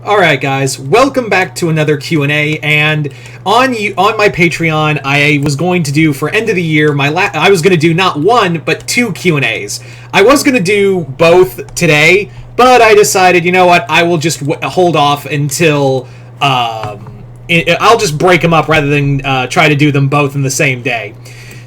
Alright guys, welcome back to another Q&A, and on my Patreon I was going to do, for end of the year, I was going to do not one, but two Q&As. I was going to do both today, but I decided, you know what, I will just hold off until, I'll just break them up rather than try to do them both in the same day.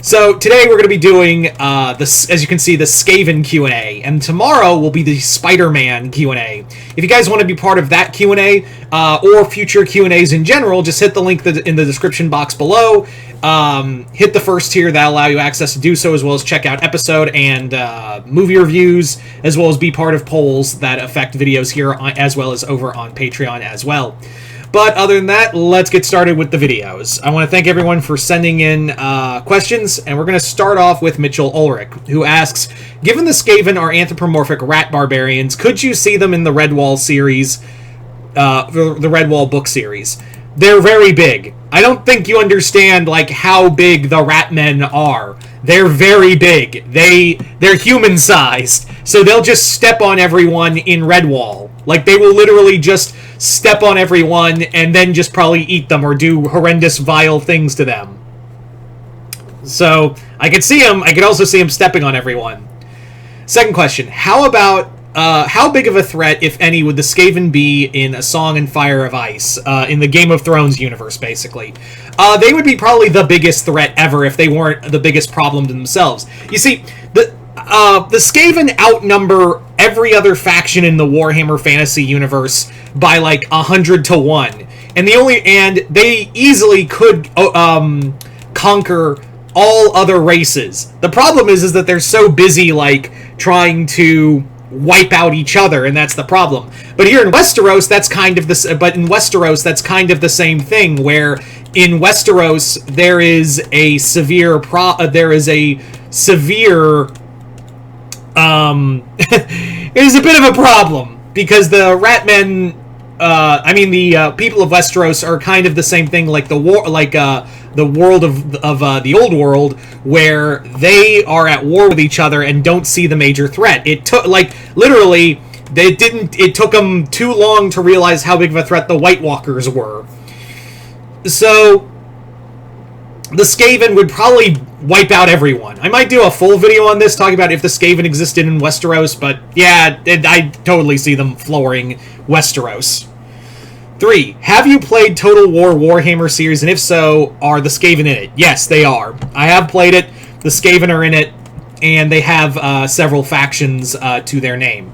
So today we're going to be doing, as you can see, the Skaven Q&A, and tomorrow will be the Spider-Man Q&A. If you guys want to be part of that Q&A, or future Q&As in general, just hit the link in the description box below. Hit the first tier, that'll allow you access to do so, as well as check out episode and movie reviews, as well as be part of polls that affect videos here, as well as over on Patreon as well. But other than that, let's get started with the videos. I want to thank everyone for sending in questions, and we're going to start off with Mitchell Ulrich, who asks, given the Skaven are anthropomorphic rat barbarians, could you see them in the Redwall series, the Redwall book series? They're very big. I don't think you understand, like, how big the rat men are. They're very big. They're human-sized, so they'll just step on everyone in Redwall. Like, they will literally just step on everyone and then just probably eat them or do horrendous, vile things to them. So, I could see him. I could also see him stepping on everyone. Second question. How big of a threat, if any, would the Skaven be in A Song and Fire of Ice, in the Game of Thrones universe, basically? They would be probably the biggest threat ever if they weren't the biggest problem to themselves. You see, the Skaven outnumber every other faction in the Warhammer Fantasy universe by like 100 to 1. And they easily could conquer all other races. The problem is that they're so busy like trying to wipe out each other, and that's the problem. But here in Westeros, that's kind of the same thing, where in Westeros there is a severe it is a bit of a problem, because the Ratmen, the people of Westeros are kind of the same thing, like the world of the old world, where they are at war with each other and don't see the major threat. It took, literally, it took them too long to realize how big of a threat the White Walkers were. So, the Skaven would probably wipe out everyone. I might do a full video on this, talking about if the Skaven existed in Westeros, but yeah, I totally see them flooring Westeros. 3. Have you played Total War Warhammer series, and if so, are the Skaven in it? Yes, they are. I have played it, the Skaven are in it, and they have several factions to their name.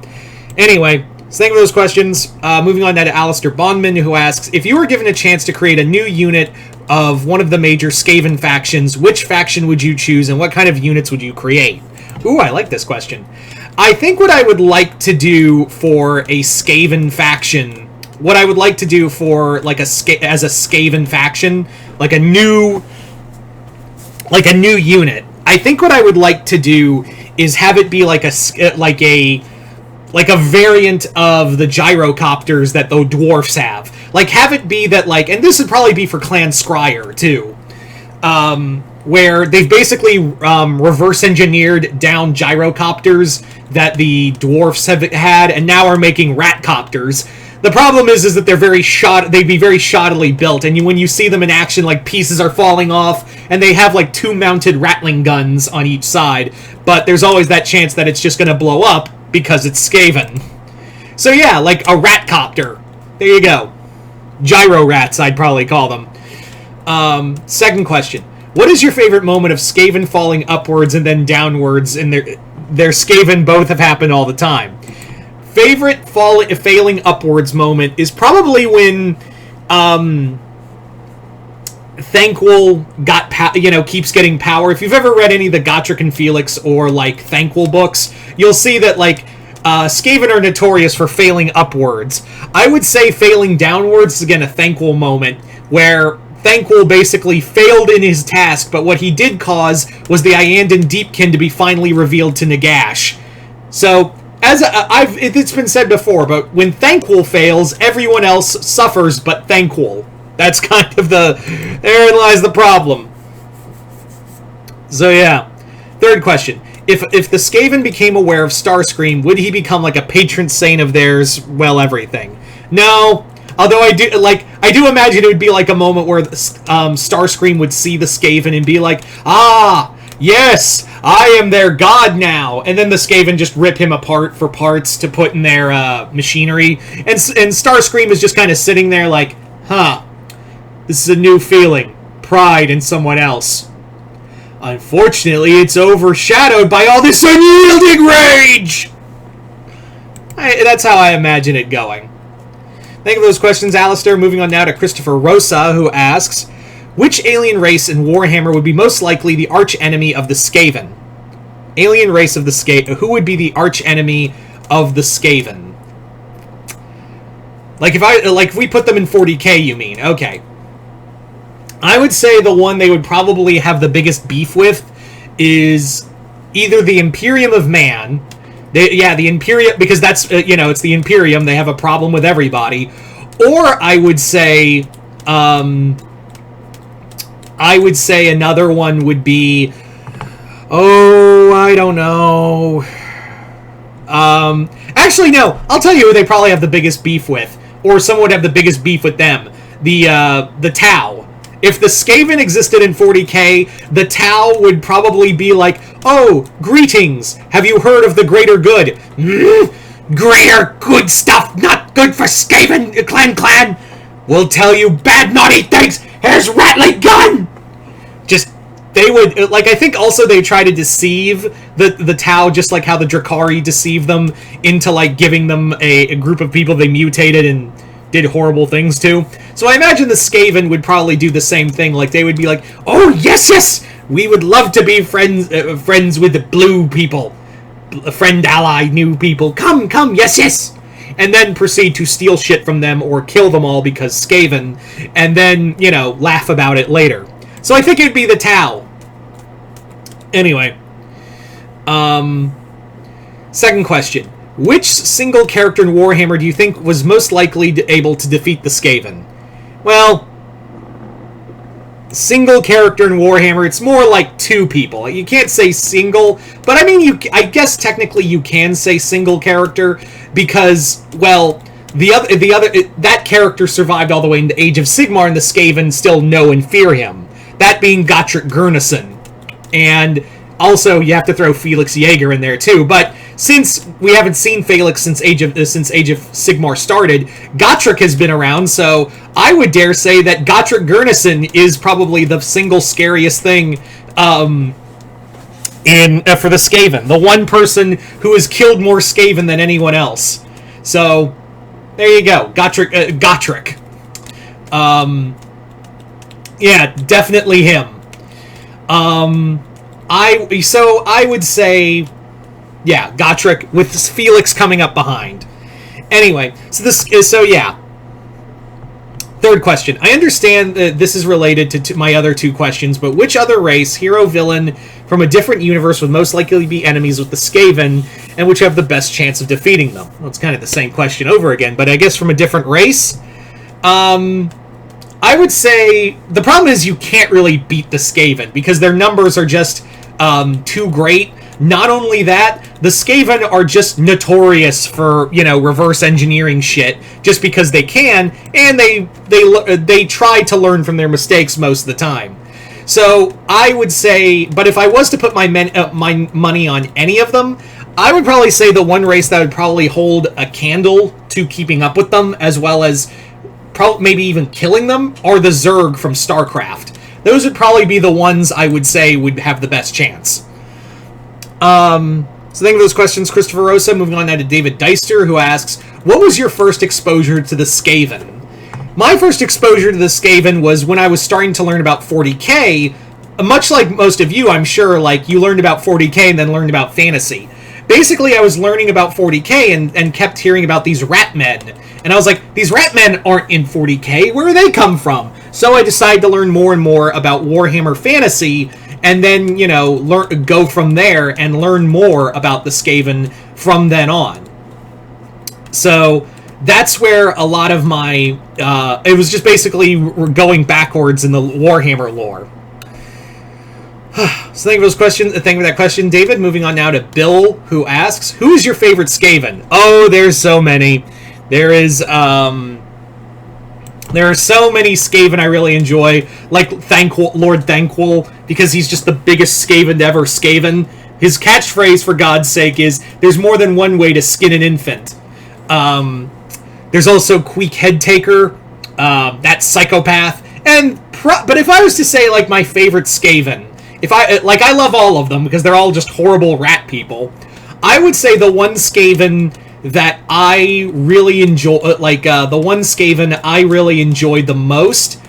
Anyway, so thank you for those questions. Moving on now to Alistair Bondman, who asks, if you were given a chance to create a new unit of one of the major Skaven factions, which faction would you choose, and what kind of units would you create? Ooh, I like this question. I think what I would like to do for a Skaven faction, what I would like to do for as a Skaven faction, like a new unit, I think what I would like to do is have it be like a variant of the gyrocopters that the dwarfs have. Like, have it be that, and this would probably be for Clan Scryer, too, where they've basically reverse-engineered down gyrocopters that the dwarfs have had, and now are making ratcopters. The problem is that they'd be very shoddily built, and when you see them in action, pieces are falling off, and they have, two mounted rattling guns on each side, but there's always that chance that it's just gonna blow up, because it's Skaven. So yeah, like a ratcopter. There you go. Gyro rats, I'd probably call them. Second question. What is your favorite moment of Skaven falling upwards and then downwards? And their Skaven both have happened all the time. Favorite failing upwards moment is probably when Thanquol keeps getting power. If you've ever read any of the Gotrek and Felix or Thanquol books, you'll see that Skaven are notorious for failing upwards. I would say failing downwards is again a Thanquol moment, where Thanquol basically failed in his task, but what he did cause was the Iandan Deepkin to be finally revealed to Nagash. So, it's been said before, but when Thanquol fails, everyone else suffers but Thanquol. That's kind of therein lies the problem. So yeah. Third question. If the Skaven became aware of Starscream, would he become like a patron saint of theirs? Well, everything. No, Although I do imagine it would be like a moment where Starscream would see the Skaven and be like, "Ah, yes, I am their god now," and then the Skaven just rip him apart for parts to put in their machinery, and Starscream is just kind of sitting there like, "Huh, this is a new feeling, pride in someone else. Unfortunately, it's overshadowed by all this unyielding rage." That's how I imagine it going. Thank you for those questions, Alistair. Moving on now to Christopher Rosa, who asks, which alien race in Warhammer would be most likely the arch-enemy of the Skaven? Alien race of the Skaven. Who would be the arch-enemy of the Skaven? If we put them in 40k, you mean? Okay. I would say the one they would probably have the biggest beef with is either the Imperium of Man. The Imperium, because that's, it's the Imperium. They have a problem with everybody. Or I would say another one would be, I don't know. Actually, no. I'll tell you who they probably have the biggest beef with. Or someone would have the biggest beef with them. The Tau. If the Skaven existed in 40k, the Tau would probably be like, "Oh, greetings! Have you heard of the greater good?" Greater good stuff, not good for Skaven clan. We'll tell you bad, naughty things. Here's Rattling Gun. They would, I think also they try to deceive the Tau, just like how the Drakari deceived them into, giving them a group of people they mutated and did horrible things to. So I imagine the Skaven would probably do the same thing. They would be like, "Oh, yes, we would love to be friends with the blue people. Friend, ally, new people. Come, yes. And then proceed to steal shit from them or kill them all because Skaven, and then, laugh about it later. So I think it'd be the Tau. Anyway. Second question. Which single character in Warhammer do you think was most likely able to defeat the Skaven? Well, single character in Warhammer, it's more like two people. You can't say single, but I mean, I guess technically you can say single character because, well, that character survived all the way into Age of Sigmar, and the Skaven still know and fear him. That being Gotrek Gurnisson. And also, you have to throw Felix Jaeger in there too, but since we haven't seen Felix since Age of Sigmar started, Gotrek has been around, so I would dare say that Gotrek Gurnisson is probably the single scariest thing for the Skaven. The one person who has killed more Skaven than anyone else. So, there you go. Gotrek. Yeah, definitely him. I would say, yeah, Gotrek with Felix coming up behind. Anyway, so yeah. Third question. I understand that this is related to my other two questions, but which other race, hero, villain, from a different universe would most likely be enemies with the Skaven, and which have the best chance of defeating them? Well, it's kind of the same question over again, but I guess from a different race? I would say the problem is you can't really beat the Skaven because their numbers are just too great. Not only that, the Skaven are just notorious for, reverse engineering shit just because they can, and they try to learn from their mistakes most of the time. So I would say, but if I was to put my money on any of them, I would probably say the one race that would probably hold a candle to keeping up with them, as well as maybe even killing them, are the Zerg from StarCraft. Those would probably be the ones I would say would have the best chance. So thank you for those questions, Christopher Rosa. Moving on now to David Deister, who asks, what was your first exposure to the Skaven? My first exposure to the Skaven was when I was starting to learn about 40k. Much like most of you, I'm sure, you learned about 40k and then learned about fantasy. Basically, I was learning about 40k and kept hearing about these rat men. And I was like, these rat men aren't in 40k. Where do they come from? So I decided to learn more and more about Warhammer Fantasy, and then, go from there and learn more about the Skaven from then on. So that's where a lot of my, it was just basically going backwards in the Warhammer lore. So thank you for that question, David. Moving on now to Bill, who asks, who is your favorite Skaven? Oh, there's so many. There is, There are so many Skaven I really enjoy, like Lord Thankful, because he's just the biggest Skaven to ever Skaven. His catchphrase, for God's sake, is, "There's more than one way to skin an infant." There's also Queek Headtaker, that psychopath, but if I was to say, like, my favorite Skaven, I love all of them, because they're all just horrible rat people, I would say the one Skaven that I really enjoy, the one Skaven I really enjoyed the most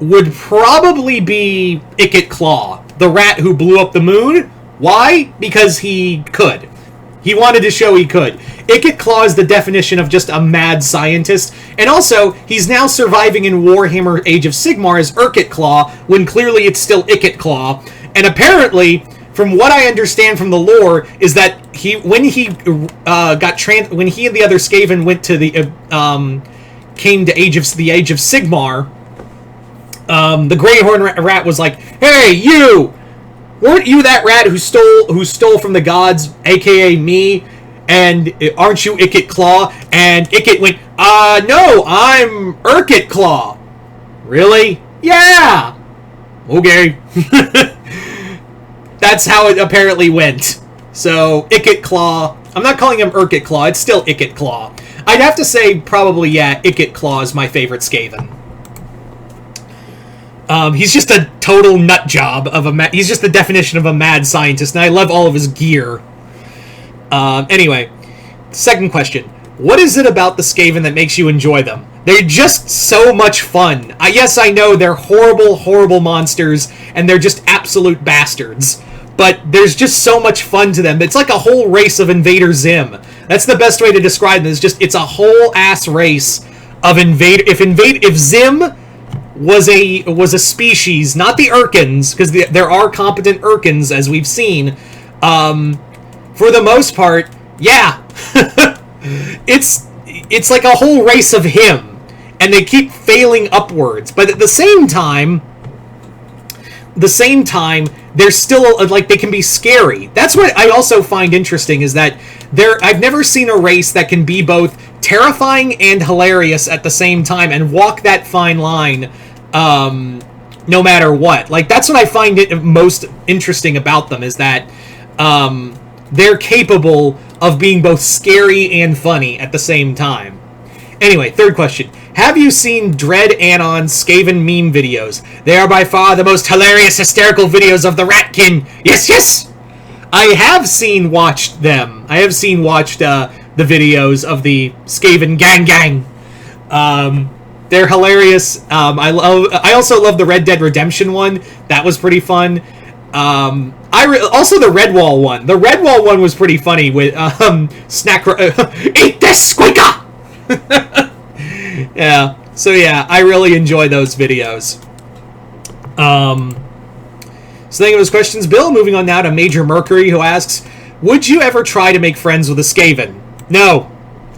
would probably be Ikit Claw, the rat who blew up the moon. Why? Because he could. He wanted to show he could. Ikit Claw is the definition of just a mad scientist, and also, he's now surviving in Warhammer Age of Sigmar as Urkit Claw, when clearly it's still Ikit Claw, and apparently, from what I understand from the lore, is that when he and the other Skaven went to came to the Age of Sigmar, the Greyhorn Rat was like, "Hey, you! Weren't you that rat who stole from the gods, aka me? And aren't you Ikit Claw?" And Ikit went, no, I'm Urkit Claw." "Really?" "Yeah." "Okay." That's how it apparently went. So, Ikit Claw. I'm not calling him Urkit Claw, it's still Ikit Claw. I'd have to say, probably, yeah, Ikit Claw is my favorite Skaven. He's just a total nut job of he's just the definition of a mad scientist, and I love all of his gear. Anyway, second question. What is it about the Skaven that makes you enjoy them? They're just so much fun. Yes, I know they're horrible, horrible monsters, and they're just absolute bastards. But there's just so much fun to them. It's like a whole race of Invader Zim. That's the best way to describe them. It's a whole ass race of Invader. If Zim was a species, not the Urkins, because there are competent Urkins, as we've seen. For the most part, yeah. It's like a whole race of him, and they keep failing upwards. But at the same time, they're still, like, they can be scary. That's what I also find interesting, is that I've never seen a race that can be both terrifying and hilarious at the same time, and walk that fine line, no matter what. Like, that's what I find it most interesting about them, is that, they're capable of being both scary and funny at the same time. Anyway, third question. Have you seen Dread Anon's Skaven meme videos? They are by far the most hilarious, hysterical videos of the Ratkin. Yes, yes! I have watched them. I have watched the videos of the Skaven gang. They're hilarious. I also love the Red Dead Redemption one. That was pretty fun. Also the Redwall one. The Redwall one was pretty funny with eat this, squeaker! Yeah. So yeah, I really enjoy those videos. So thank you for those questions, Bill. Moving on now to Major Mercury, who asks, would you ever try to make friends with a Skaven? No.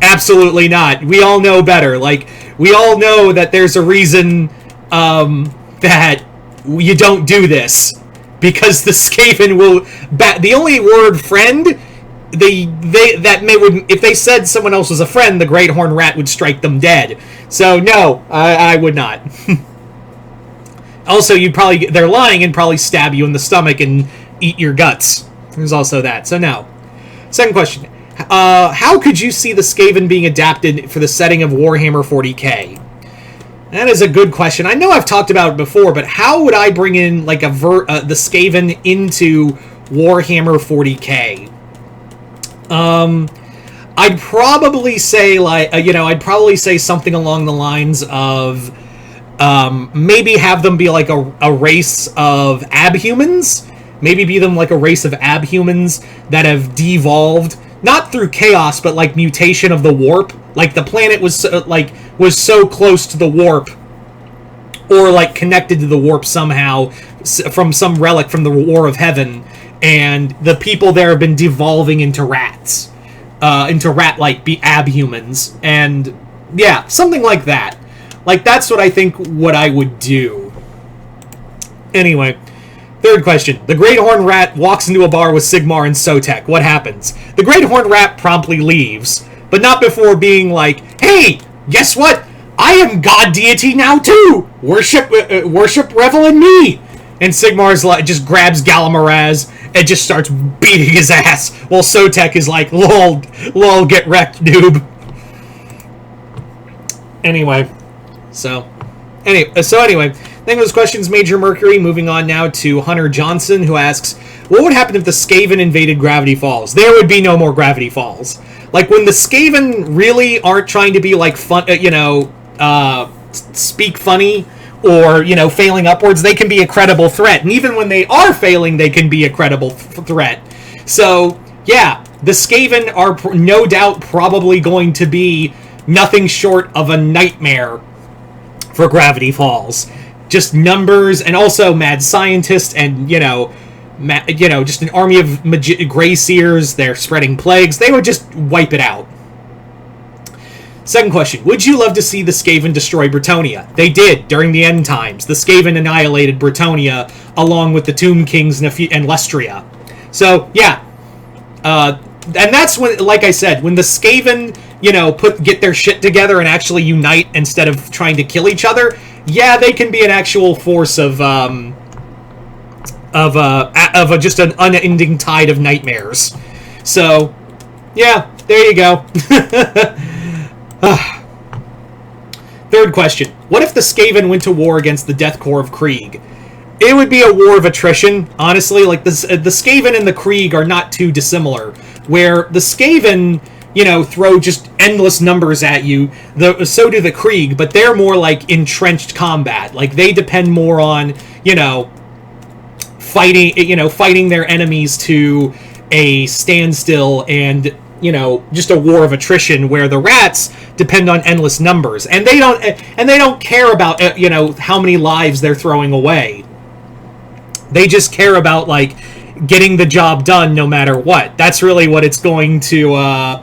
Absolutely not. We all know better. Like, we all know that there's a reason that you don't do this. Because the Skaven will... the only word friend... if they said someone else was a friend, the Great Horn Rat would strike them dead. So, no, I would not. Also, they're lying and probably stab you in the stomach and eat your guts. There's also that. So, no. Second question. How could you see the Skaven being adapted for the setting of Warhammer 40k? That is a good question. I know I've talked about it before, but how would I bring in, like, the Skaven into Warhammer 40k? I'd probably say, like, I'd probably say something along the lines of, maybe have them be like a race of abhumans. Maybe be them like a race of abhumans that have devolved, not through chaos, but like mutation of the warp. Like the planet was so close to the warp, or like connected to the warp somehow from some relic from the War of Heaven, and the people there have been devolving into rats, into rat-like abhumans, and yeah, something like that. Like, that's what I think what I would do. Anyway, third question. The Great Horn Rat walks into a bar with Sigmar and Sotek. What happens? The Great Horn Rat promptly leaves, but not before being like, hey, guess what? I am god deity now too! Worship, revel in me! And Sigmar's like, just grabs Galamaraz and just starts beating his ass, while Sotek is like, lol, get wrecked, noob. Anyway, thank you for those questions, Major Mercury. Moving on now to Hunter Johnson, who asks, what would happen if the Skaven invaded Gravity Falls? There would be no more Gravity Falls. Like, when the Skaven really aren't trying to be, like, fun, speak funny, or, failing upwards, they can be a credible threat. And even when they are failing, they can be a credible threat. So, yeah, the Skaven are no doubt probably going to be nothing short of a nightmare for Gravity Falls. Just numbers, and also mad scientists, and, just an army of Grey Seers. They're spreading plagues. They would just wipe it out. Second question. Would you love to see the Skaven destroy Bretonnia? They did, during the end times. The Skaven annihilated Bretonnia, along with the Tomb Kings and Lestria. So, yeah. And that's when, like I said, when the Skaven, get their shit together and actually unite instead of trying to kill each other, yeah, they can be an actual force of just an unending tide of nightmares. So, yeah, there you go. Third question. What if the Skaven went to war against the Death Corps of Krieg? It would be a war of attrition, honestly. Like, the Skaven and the Krieg are not too dissimilar, where the Skaven, throw just endless numbers at you. So do the Krieg, but they're more like entrenched combat. Like, they depend more on, fighting their enemies to a standstill, and, just a war of attrition, where the rats depend on endless numbers. And they don't care about, how many lives they're throwing away. They just care about, like, getting the job done no matter what. That's really what it's going to,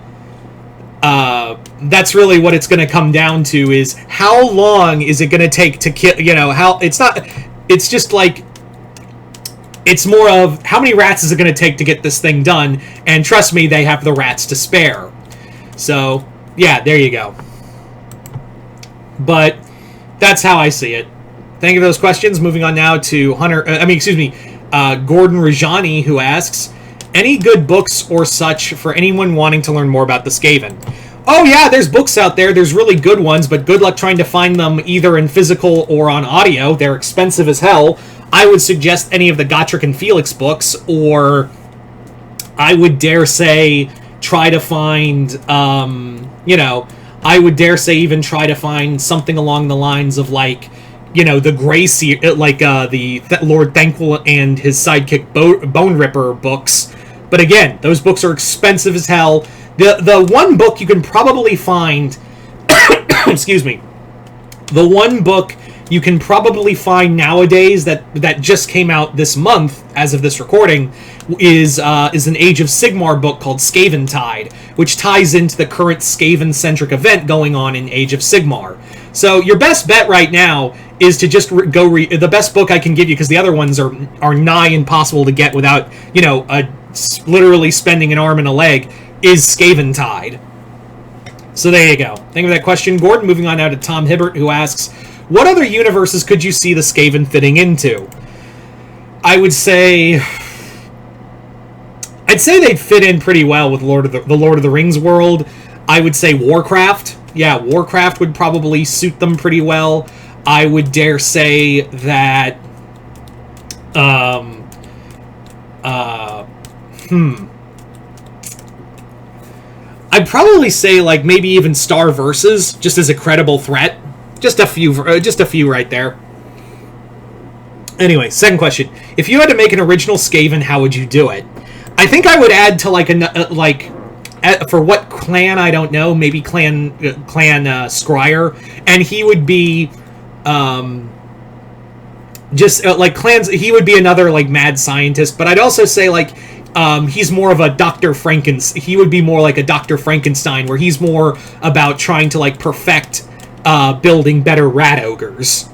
that's really what it's going to come down to, is how long is it going to take to kill, it's just like, it's more of how many rats is it going to take to get this thing done, and trust me, they have the rats to spare. So, yeah, there you go. But that's how I see it. Thank you for those questions. Moving on now to Gordon Rajani, who asks, any good books or such for anyone wanting to learn more about the Skaven? Oh yeah, there's books out there. There's really good ones, but good luck trying to find them either in physical or on audio. They're expensive as hell. I would suggest any of the Gotrek and Felix books, or I would dare say try to find, I would dare say even try to find something along the lines of, like, the Grey Seer, like the Lord Thankful and his sidekick Bone Ripper books. But again, those books are expensive as hell. The one book you can probably find, excuse me, the one book you can probably find nowadays that just came out this month, as of this recording, is an Age of Sigmar book called Skaven Tide, which ties into the current Skaven-centric event going on in Age of Sigmar. So your best bet right now is to just go read the best book I can give you, because the other ones are nigh impossible to get without, literally spending an arm and a leg, is Skaven Tide. So there you go. Thank you for that question, Gordon. Moving on now to Tom Hibbert, who asks, what other universes could you see the Skaven fitting into? I'd say they'd fit in pretty well with the Lord of the Rings world. I would say Warcraft. Yeah, Warcraft would probably suit them pretty well. I would dare say that I'd probably say, like, maybe even Star Versus, just as a credible threat. Just a few right there. Anyway, second question. If you had to make an original Skaven, how would you do it? I think I would add to, like, for what clan, I don't know, maybe clan Scryer, and he would be, like, clans, he would be another, like, mad scientist, but I'd also say, like, he's more of a Dr. Frankenstein. He would be more like a Dr. Frankenstein, where he's more about trying to, like, perfect building better rat ogres.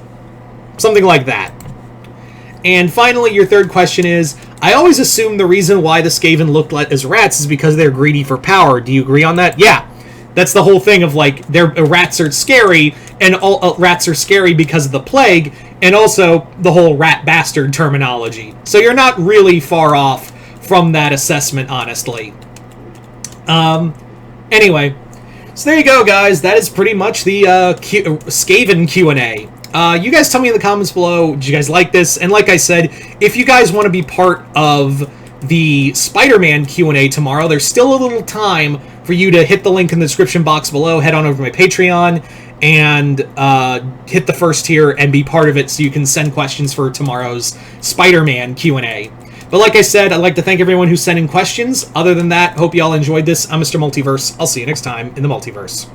Something like that. And finally, your third question is, I always assume the reason why the Skaven looked like as rats is because they're greedy for power. Do you agree on that? Yeah. That's the whole thing of, like, rats are scary, and all rats are scary because of the plague, and also the whole rat bastard terminology. So you're not really far off from that assessment, honestly. Anyway, so there you go, guys. That is pretty much the Skaven Q&A. You guys tell me in the comments below, did you guys like this? And like I said, if you guys want to be part of the Spider-Man Q&A tomorrow, there's still a little time for you to hit the link in the description box below, head on over to my Patreon, and hit the first tier and be part of it so you can send questions for tomorrow's Spider-Man Q&A. But like I said, I'd like to thank everyone who's sending questions. Other than that, hope you all enjoyed this. I'm Mr. Multiverse. I'll see you next time in the Multiverse.